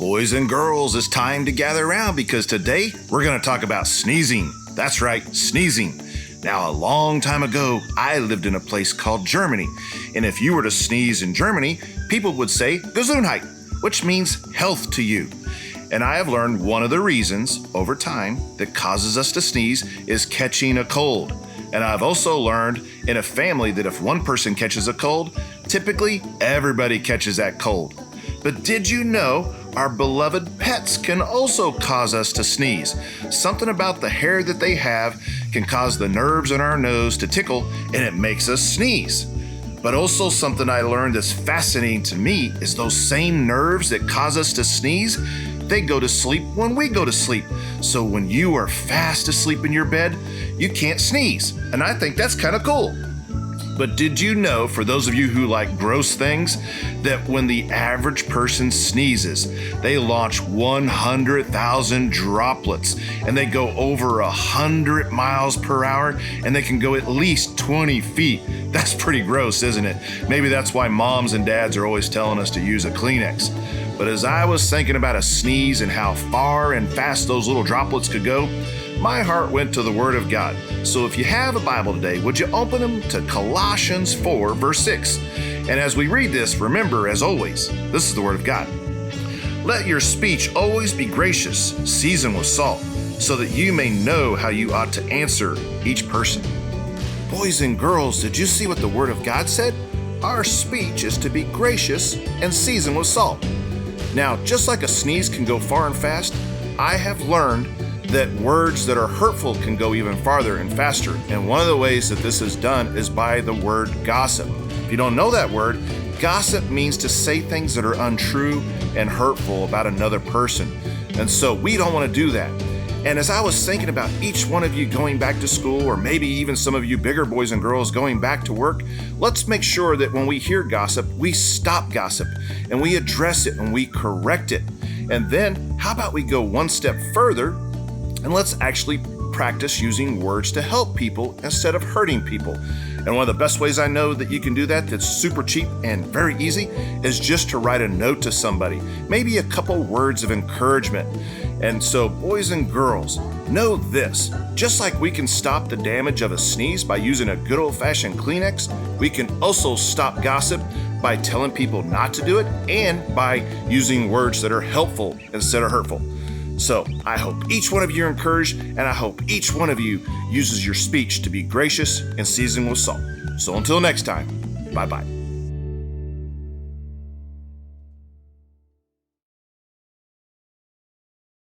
Boys and girls, it's time to gather around because today we're going to talk about sneezing. That's right, sneezing. Now, a long time ago, I lived in a place called Germany. And if you were to sneeze in Germany, people would say Gesundheit, which means health to you. And I have learned one of the reasons over time that causes us to sneeze is catching a cold. And I've also learned in a family that if one person catches a cold, typically everybody catches that cold. But did you know our beloved pets can also cause us to sneeze? Something about the hair that they have can cause the nerves in our nose to tickle and it makes us sneeze. But also something I learned that's fascinating to me is those same nerves that cause us to sneeze, they go to sleep when we go to sleep. So when you are fast asleep in your bed, you can't sneeze. And I think that's kind of cool. But did you know, for those of you who like gross things, that when the average person sneezes, they launch 100,000 droplets and they go over 100 miles per hour and they can go at least 20 feet. That's pretty gross, isn't it? Maybe that's why moms and dads are always telling us to use a Kleenex. But as I was thinking about a sneeze and how far and fast those little droplets could go, my heart went to the Word of God. So if you have a Bible today, would you open them to Colossians 4, verse 6? And as we read this, remember, as always, this is the Word of God. Let your speech always be gracious, seasoned with salt, so that you may know how you ought to answer each person. Boys and girls, did you see what the Word of God said? Our speech is to be gracious and seasoned with salt. Now, just like a sneeze can go far and fast, I have learned that words that are hurtful can go even farther and faster. And one of the ways that this is done is by the word gossip. If you don't know that word, gossip means to say things that are untrue and hurtful about another person. And so we don't want to do that. And as I was thinking about each one of you going back to school, or maybe even some of you bigger boys and girls going back to work, let's make sure that when we hear gossip, we stop gossip and we address it and we correct it. And then how about we go one step further and let's actually practice using words to help people instead of hurting people. And one of the best ways I know that you can do that, that's super cheap and very easy, is just to write a note to somebody, maybe a couple words of encouragement. And so, boys and girls, know this, just like we can stop the damage of a sneeze by using a good old-fashioned Kleenex, we can also stop gossip by telling people not to do it and by using words that are helpful instead of hurtful. So I hope each one of you are encouraged, and I hope each one of you uses your speech to be gracious and seasoned with salt. So until next time, bye-bye.